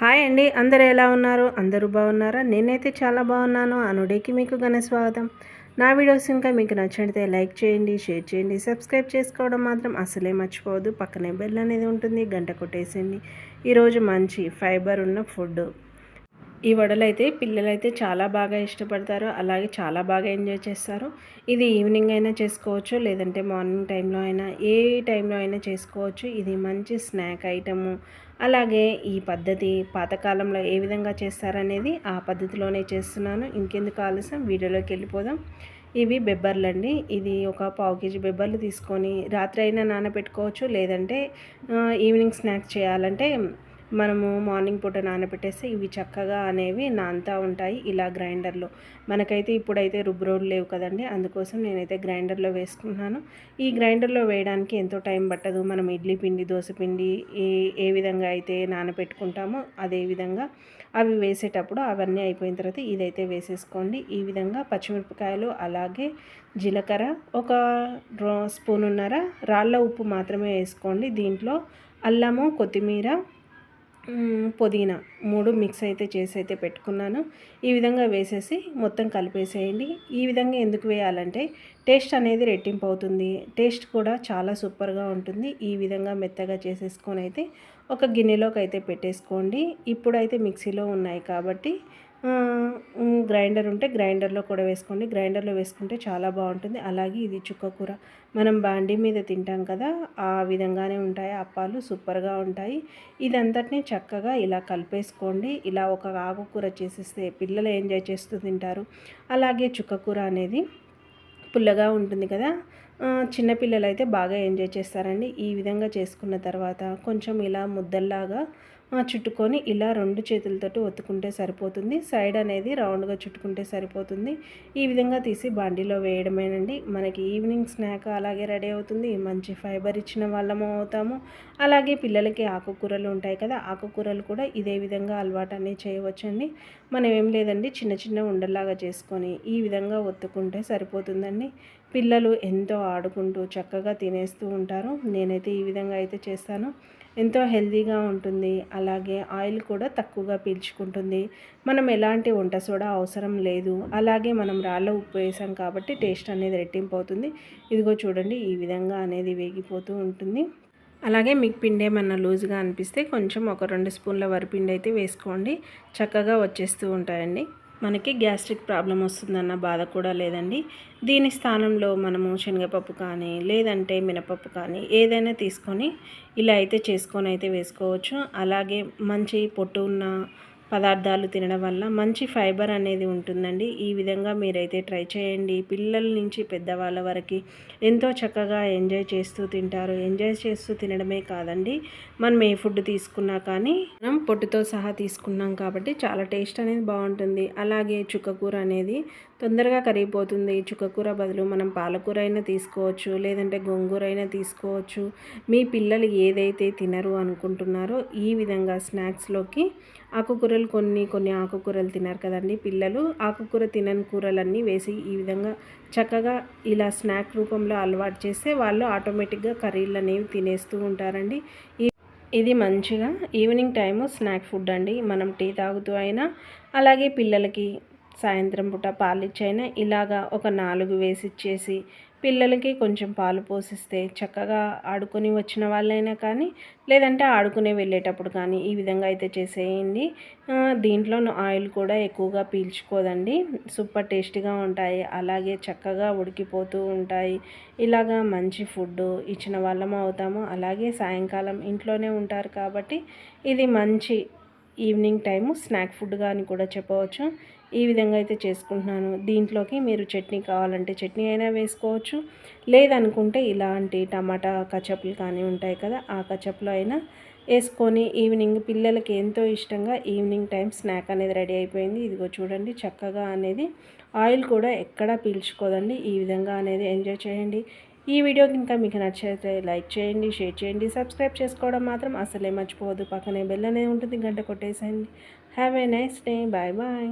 Hi అండి, అందరూ ఎలా ఉన్నారు? అందరూ బాగున్నారా? నేనైతే చాలా బాగున్నాను. అనుడేకి మీకు ఘన స్వాగతం. నా వీడియోస్ ఇంకా మీకు నచ్చితే లైక్ చేయండి, షేర్ చేయండి, సబ్స్క్రైబ్ చేసుకోవడం మాత్రం అసలే మర్చిపోవద్దు. పక్కనే బెల్ అనేది ఉంటుంది, గంట కొట్టేసేయండి. ఈరోజు మంచి ఫైబర్ ఉన్న ఫుడ్. ఈ వడలైతే పిల్లలైతే చాలా బాగా ఇష్టపడతారు, అలాగే చాలా బాగా ఎంజాయ్ చేస్తారు. ఇది ఈవినింగ్ అయినా చేసుకోవచ్చు, లేదంటే మార్నింగ్ టైంలో అయినా, ఏ టైంలో అయినా చేసుకోవచ్చు. ఇది మంచి స్నాక్ ఐటము. అలాగే ఈ పద్ధతి పాతకాలంలో ఏ విధంగా చేస్తారనేది ఆ పద్ధతిలోనే చేస్తున్నాను. ఇంకెందుకు ఆలస్యం, వీడియోలోకి వెళ్ళిపోదాం. ఇవి బెబ్బర్లండి. ఇది ఒక పావు కేజీ బెబ్బర్లు తీసుకొని రాత్రి అయినా నానబెట్టుకోవచ్చు, లేదంటే ఈవినింగ్ స్నాక్స్ చేయాలంటే మనము మార్నింగ్ పూట నానబెట్టేస్తే ఇవి చక్కగా అనేవి నానుతూ ఉంటాయి ఇలా గ్రైండర్లో. మనకైతే ఇప్పుడైతే రుబ్బురోలు లేవు కదండి, అందుకోసం నేనైతే గ్రైండర్లో వేసుకున్నాను. ఈ గ్రైండర్లో వేయడానికి ఎంతో టైం పట్టదు. మనం ఇడ్లీ పిండి, దోశ పిండి ఏ విధంగా అయితే నానబెట్టుకుంటామో అదే విధంగా అవి వేసేటప్పుడు అవన్నీ అయిపోయిన తర్వాత ఇదైతే వేసేసుకోండి. ఈ విధంగా పచ్చిమిరపకాయలు, అలాగే జీలకర్ర, ఒక స్పూనున్నర రాళ్ళ ఉప్పు మాత్రమే వేసుకోండి. దీంట్లో అల్లము, కొత్తిమీర, పుదీనా 3 మిక్స్ అయితే చేసి అయితే పెట్టుకున్నాను. ఈ విధంగా వేసేసి మొత్తం కలిపేసేయండి. ఈ విధంగా ఎందుకు వేయాలంటే టేస్ట్ అనేది రెట్టింపు అవుతుంది, టేస్ట్ కూడా చాలా సూపర్గా ఉంటుంది. ఈ విధంగా మెత్తగా చేసేసుకొని అయితే ఒక గిన్నెలోకి అయితే పెట్టేసుకోండి. ఇప్పుడైతే మిక్సీలో ఉన్నాయి కాబట్టి గ్రైండర్ ఉంటే గ్రైండర్లో కూడా వేసుకోండి. గ్రైండర్లో వేసుకుంటే చాలా బాగుంటుంది. అలాగే ఇది చుక్కకూర, మనం బాండీ మీద తింటాం కదా, ఆ విధంగానే ఉంటాయి అప్పాలు, సూపర్గా ఉంటాయి. ఇదంతటినీ చక్కగా ఇలా కలిపేసుకోండి. ఇలా ఒక ఆకుకూర చేసేస్తే పిల్లలు ఎంజాయ్ చేస్తూ తింటారు. అలాగే చుక్కకూర అనేది పుల్లగా ఉంటుంది కదా, చిన్నపిల్లలు అయితే బాగా ఎంజాయ్ చేస్తారండి. ఈ విధంగా చేసుకున్న తర్వాత కొంచెం ఇలా ముద్దల్లాగా చుట్టుకొని ఇలా 2 చేతులతోటి ఒత్తుకుంటే సరిపోతుంది. సైడ్ అనేది రౌండ్గా చుట్టుకుంటే సరిపోతుంది. ఈ విధంగా తీసి బాండీలో వేయడమేనండి. మనకి ఈవినింగ్ స్నాక్ అలాగే రెడీ అవుతుంది. మంచి ఫైబర్ ఇచ్చిన వాళ్ళము అవుతాము. అలాగే పిల్లలకి ఆకుకూరలు ఉంటాయి కదా, ఆకుకూరలు కూడా ఇదే విధంగా అలవాటు అనేది చేయవచ్చండి. మనం ఏం లేదండి, చిన్న చిన్న ఉండల్లాగా చేసుకొని ఈ విధంగా ఒత్తుకుంటే సరిపోతుందండి. పిల్లలు ఎంతో ఆడుకుంటూ చక్కగా తినేస్తూ ఉంటారు. నేనైతే ఈ విధంగా అయితే చేస్తాను. ఎంతో హెల్తీగా ఉంటుంది. అలాగే ఆయిల్ కూడా తక్కువగా పీల్చుకుంటుంది. మనం ఎలాంటి వంట సోడా అవసరం లేదు. అలాగే మనం రాళ్ళ ఉప్పు వేసాం కాబట్టి టేస్ట్ అనేది రెట్టింపు అవుతుంది. ఇదిగో చూడండి, ఈ విధంగా అనేది వేగిపోతూ ఉంటుంది. అలాగే మీకు పిండి ఏమన్నా లూజ్గా అనిపిస్తే కొంచెం ఒక 2 స్పూన్ల వరిపిండి అయితే వేసుకోండి, చక్కగా వచ్చేస్తూ ఉంటాయండి. మనకి గ్యాస్ట్రిక్ ప్రాబ్లం వస్తుందన్న బాధ కూడా లేదండి. దీని స్థానంలో మనము శనగపప్పు కానీ, లేదంటే మినపప్పు కానీ ఏదైనా తీసుకొని ఇలా అయితే చేసుకొని అయితే వేసుకోవచ్చు. అలాగే మంచి పొట్టు ఉన్న పదార్థాలు తినడం వల్ల మంచి ఫైబర్ అనేది ఉంటుందండి. ఈ విధంగా మీరైతే ట్రై చేయండి. పిల్లల నుంచి పెద్దవాళ్ళ వరకు ఎంతో చక్కగా ఎంజాయ్ చేస్తూ తింటారు. ఎంజాయ్ చేస్తూ తినడమే కాదండి, మనం ఏ ఫుడ్ తీసుకున్నా కానీ మనం పొట్టుతో సహా తీసుకున్నాం కాబట్టి చాలా టేస్ట్ అనేది బాగుంటుంది. అలాగే చుక్కకూర అనేది తొందరగా కరిగిపోతుంది. చుక్కకూర బదులు మనం పాలకూర అయినా తీసుకోవచ్చు, లేదంటే గోంగూర అయినా తీసుకోవచ్చు. మీ పిల్లలు ఏదైతే తినరు అనుకుంటున్నారో ఈ విధంగా స్నాక్స్లోకి ఆకుకూరలు, కొన్ని ఆకుకూరలు తినరు కదండి పిల్లలు, ఆకుకూర తినని కూరలన్నీ వేసి ఈ విధంగా చక్కగా ఇలా స్నాక్ రూపంలో అలవాటు చేస్తే వాళ్ళు ఆటోమేటిక్గా కర్రీలు అనేవి తినేస్తూ ఉంటారండి. ఇది మంచిగా ఈవినింగ్ టైము స్నాక్ ఫుడ్ అండి. మనం టీ తాగుతూ అయినా, అలాగే పిల్లలకి సాయంత్రం పూట పాలిచ్చైనా ఇలాగా ఒక 4 వేసిచ్చేసి పిల్లలకి కొంచెం పాలు పోసిస్తే చక్కగా ఆడుకొని వచ్చిన వాళ్ళైనా కానీ, లేదంటే ఆడుకునే వెళ్ళేటప్పుడు కానీ ఈ విధంగా అయితే చేసేయండి. దీంట్లో ఆయిల్ కూడా ఎక్కువగా పీల్చుకోదండి. సూపర్ టేస్టీగా ఉంటాయి. అలాగే చక్కగా ఉడికిపోతూ ఉంటాయి. ఇలాగా మంచి ఫుడ్ ఇచ్చిన వాళ్ళము అవుతాము. అలాగే సాయంకాలం ఇంట్లోనే ఉంటారు కాబట్టి ఇది మంచి ఈవినింగ్ టైము స్నాక్ ఫుడ్గా అని కూడా చెప్పవచ్చు. ఈ విధంగా అయితే చేసుకుంటున్నాను. దీంట్లోకి మీరు చట్నీ కావాలంటే చట్నీ అయినా వేసుకోవచ్చు, లేదనుకుంటే ఇలాంటి టమాటా కచప్లు కానీ ఉంటాయి కదా, ఆ కచప్లో అయినా వేసుకొని ఈవినింగ్ పిల్లలకి ఎంతో ఇష్టంగా ఈవినింగ్ టైం స్నాక్ అనేది రెడీ అయిపోయింది. ఇదిగో చూడండి, చక్కగా అనేది ఆయిల్ కూడా ఎక్కడా పీల్చుకోదండి. ఈ విధంగా అనేది ఎంజాయ్ చేయండి. ఈ వీడియో కనుక మీకు నచ్చితే లైక్ చేయండి, షేర్ చేయండి, సబ్స్క్రైబ్ చేసుకోవడం మాత్రం అసలే మర్చిపోవద్దు. పక్కనే బెల్ అనేది ఉంటుంది, గంట కొట్టేసేయండి. Have a nice day. Bye bye.